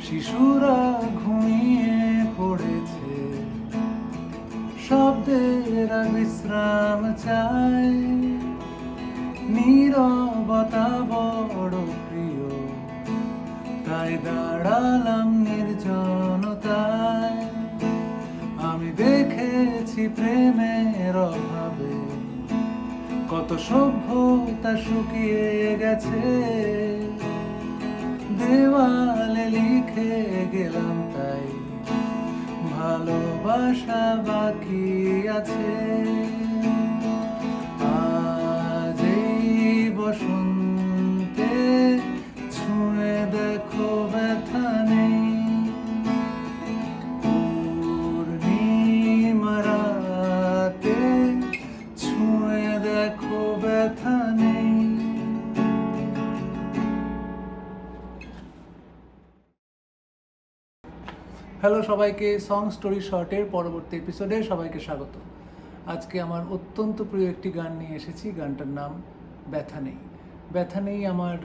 শিশুরা ঘুমিয়ে পড়েছে, শব্দের বিশ্রাম চায়, নীরবতা বড় প্রিয়, তাই দাঁড়ালাম নির্জনতায়। আমি দেখেছি প্রেমের অভাবে কত সভ্যতা শুকিয়ে গেছে, দেওয়ালে লিখে গেলাম তাই ভালোবাসা বাকি আছে। আজ এই বসন্তে ছুঁয়ে দেখো ব্যথা নেই, পূর্ণিমা রাতে ছুঁয়ে দেখো ব্যথা নেই। হ্যালো সবাইকে, সং স্টোরি শর্টের পরবর্তী এপিসোডে সবাইকে স্বাগত। আজকে আমার অত্যন্ত প্রিয় একটি গান নিয়ে এসেছি। গানটার নাম ব্যথা নেই। ব্যথা নেই আমার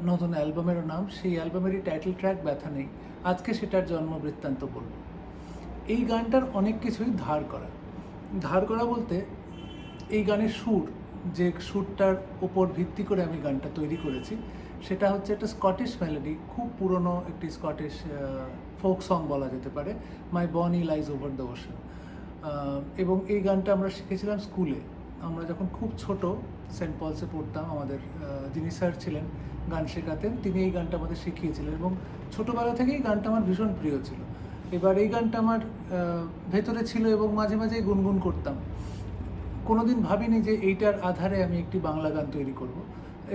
নতুন অ্যালবামেরও নাম, সেই অ্যালবামেরই টাইটেল ট্র্যাক ব্যথা নেই। আজকে সেটার জন্ম বৃত্তান্ত বলব। এই গানটার অনেক কিছুই ধার করা বলতে এই গানের সুর, যে সুরটার ওপর ভিত্তি করে আমি গানটা তৈরি করেছি, সেটা হচ্ছে একটা স্কটিশ মেলোডি, খুব পুরনো একটি স্কটিশ ফোক সং বলা যেতে পারে, মাই বনি লাইজ ওভার দ্য ওশান। এবং এই গানটা আমরা শিখেছিলাম স্কুলে। আমরা যখন খুব ছোট সেন্ট পলসে পড়তাম, আমাদের যিনি স্যার ছিলেন গান শেখাতেন, তিনি এই গানটা আমাদের শিখিয়েছিলেন এবং ছোটোবেলা থেকেই গানটা আমার ভীষণ প্রিয় ছিল। এবার এই গানটা আমার ভেতরে ছিল এবং মাঝে মাঝেই গুনগুন করতাম। কোনোদিন ভাবিনি যে এইটার আধারে আমি একটি বাংলা গান তৈরি করব।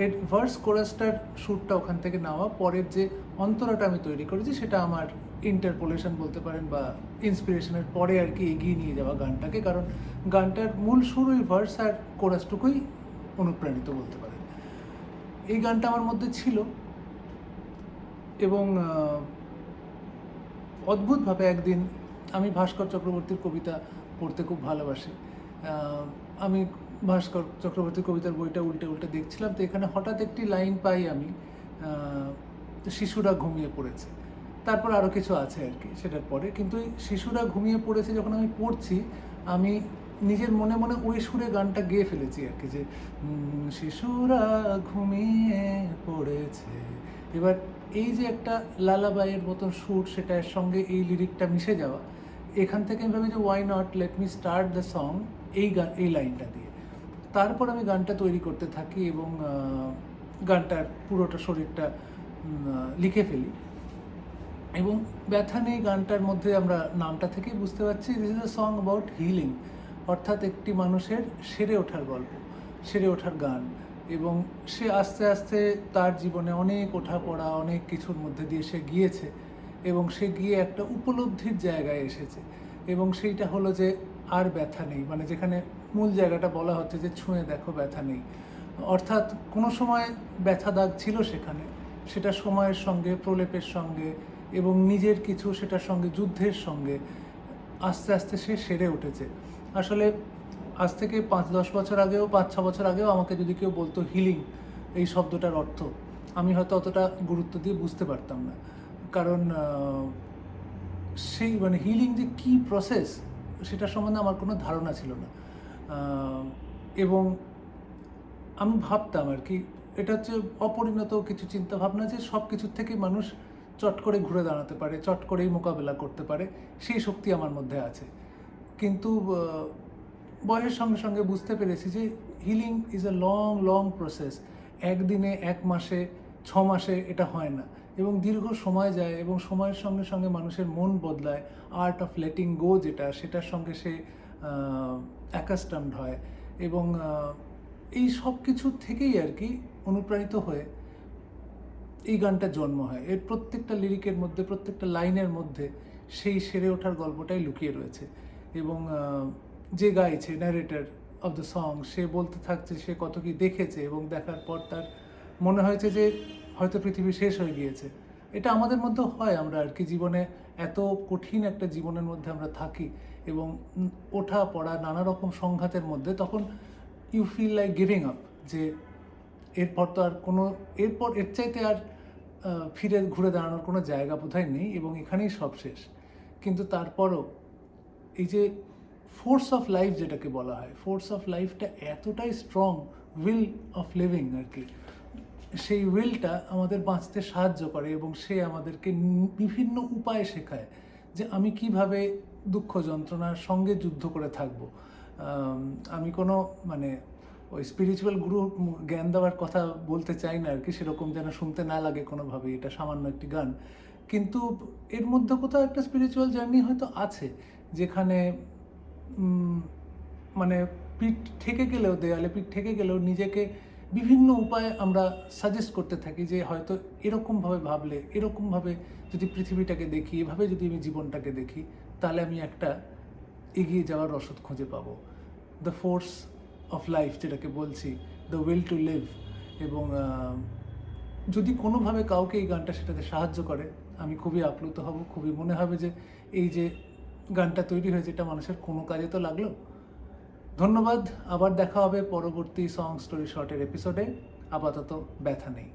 এর ভার্স কোরাসটার সুরটা ওখান থেকে নেওয়া, পরের যে অন্তরাটা আমি তৈরি করেছি সেটা আমার ইন্টারপোলেশন বলতে পারেন বা ইন্সপিরেশনের পরে আর কি এগিয়ে নিয়ে যাওয়া গানটাকে, কারণ গানটার মূল সুর ওই ভার্স আর কোরাসটুকুই অনুপ্রাণিত বলতে পারেন। এই গানটা আমার মধ্যে ছিল এবং অদ্ভুতভাবে একদিন আমি ভাস্কর চক্রবর্তীর কবিতা পড়তে খুব ভালোবাসি। আমি ভাস্কর চক্রবর্তীর কবিতার বইটা উল্টে উল্টে দেখছিলাম, তো এখানে হঠাৎ একটি লাইন পাই আমি, শিশুরা ঘুমিয়ে পড়েছে। তারপর আরও কিছু আছে আর কি সেটার পরে, কিন্তু এই শিশুরা ঘুমিয়ে পড়েছে যখন আমি পড়ছি, আমি নিজের মনে মনে ওই সুরে গানটা গেয়ে ফেলেছি আর কি, যে শিশুরা ঘুমিয়ে পড়েছে। এবার এই যে একটা লালাবাইয়ের মতন সুর, সেটার সঙ্গে এই লিরিকটা মিশে যাওয়া, এখান থেকে আমি ভাবি যে why not let me start the song এই লাইনটা দিয়ে। তারপর আমি গানটা তৈরি করতে থাকি এবং গানটার পুরোটা শরীরটা লিখে ফেলি। এবং ব্যথা নেই গানটার মধ্যে আমরা নামটা থেকেই বুঝতে পারছি this is a song about healing, অর্থাৎ একটি মানুষের সেরে ওঠার গল্প, সেরে ওঠার গান। এবং সে আস্তে আস্তে তার জীবনে অনেক ওঠাপড়া, অনেক কিছুর মধ্যে দিয়ে সে গিয়েছে এবং সে গিয়ে একটা উপলব্ধির জায়গায় এসেছে। এবং সেইটা হলো যে আর ব্যথা নেই, মানে যেখানে মূল জায়গাটা বলা হচ্ছে যে ছুঁয়ে দেখো ব্যথা নেই, অর্থাৎ কোনো সময় ব্যথা দাগ ছিল সেখানে, সেটা সময়ের সঙ্গে, প্রলেপের সঙ্গে এবং নিজের কিছু সেটার সঙ্গে যুদ্ধের সঙ্গে আস্তে আস্তে সে সেরে উঠেছে। আসলে আজ থেকে 5-10 বছর আগেও, 5-6 বছর আগেও আমাকে যদি কেউ বলতো হিলিং এই শব্দটার অর্থ, আমি হয়তো অতটা গুরুত্ব দিয়ে বুঝতে পারতাম না, কারণ সেই মানে হিলিং যে কী প্রসেস সেটা সম্বন্ধে আমার কোনো ধারণা ছিল না। এবং আমি ভাবতাম আর কি, এটা হচ্ছে অপরিণত কিছু চিন্তা ভাবনা, যে সব কিছুর থেকেই মানুষ চট করে ঘুরে দাঁড়াতে পারে, চট করেই মোকাবেলা করতে পারে, সেই শক্তি আমার মধ্যে আছে। কিন্তু বয়সের সঙ্গে সঙ্গে বুঝতে পেরেছি যে healing is a long process. একদিনে, 1 মাসে, 6 মাসে এটা হয় না, এবং দীর্ঘ সময় যায় এবং সময়ের সঙ্গে সঙ্গে মানুষের মন বদলায়। আর্ট অফ লেটিং গো যেটা, সেটার সঙ্গে সে অ্যাকাস্টমড হয় এবং এই সব কিছু থেকেই আর কি অনুপ্রাণিত হয়ে এই গানটার জন্ম হয়। এর প্রত্যেকটা লিরিকের মধ্যে, প্রত্যেকটা লাইনের মধ্যে সেই সেরে ওঠার গল্পটাই লুকিয়ে রয়েছে। এবং যে গাইছে, ন্যারেটর অফ দ্য সং, সে বলতে থাকছে সে কত কি দেখেছে এবং দেখার পর তার মনে হয়েছে যে হয়তো পৃথিবী শেষ হয়ে গিয়েছে। এটা আমাদের মধ্যেও হয়, আমরা আর কি জীবনে এত কঠিন একটা জীবনের মধ্যে আমরা থাকি এবং ওঠা পড়া নানা রকম সংঘাতের মধ্যে, তখন you feel like giving up, যে এরপর তো আর কোনো, এরপর এর চাইতে আর ফিরে ঘুরে দাঁড়ানোর কোনো জায়গা বোধহয় নেই এবং এখানেই সব শেষ। কিন্তু তারপরও এই যে ফোর্স অফ লাইফ যেটাকে বলা হয়, ফোর্স অফ লাইফটা এতটাই স্ট্রং, উইল অফ লিভিং আর কি, সেই উইলটা আমাদের বাঁচতে সাহায্য করে এবং সে আমাদেরকে বিভিন্ন উপায় শেখায় যে আমি কিভাবে দুঃখ যন্ত্রণার সঙ্গে যুদ্ধ করে থাকব। আমি কোনো মানে ওই স্পিরিচুয়াল গুরু জ্ঞান দেওয়ার কথা বলতে চাই না আর কি, সেরকম যেন শুনতে না লাগে কোনোভাবেই, এটা সামান্য একটি গান। কিন্তু এর মধ্যে কোথাও একটা স্পিরিচুয়াল জার্নি হয়তো আছে, যেখানে মানে পিঠ ঠেকে গেলেও, দেয়ালে পিঠ ঠেকে গেলেও নিজেকে বিভিন্ন উপায়ে আমরা সাজেস্ট করতে থাকি যে হয়তো এরকমভাবে ভাবলে, এরকমভাবে যদি পৃথিবীটাকে দেখি, এভাবে যদি আমি জীবনটাকে দেখি, তাহলে আমি একটা এগিয়ে যাওয়ার রসদ খুঁজে পাবো। দ্য ফোর্স অফ লাইফ যেটাকে বলছি, দ্য উইল টু লিভ। এবং যদি কোনোভাবে কাউকে এই গানটা সেটাতে সাহায্য করে, আমি খুবই আপ্লুত হব, খুবই মনে হবে যে এই যে গানটা তৈরি হয়েছে এটা মানুষের কোনো কাজে তো লাগলো। ধন্যবাদ, আবার দেখা হবে পরবর্তী সং স্টোরি শর্টের এপিসোডে। আপাতত ব্যথা নেই।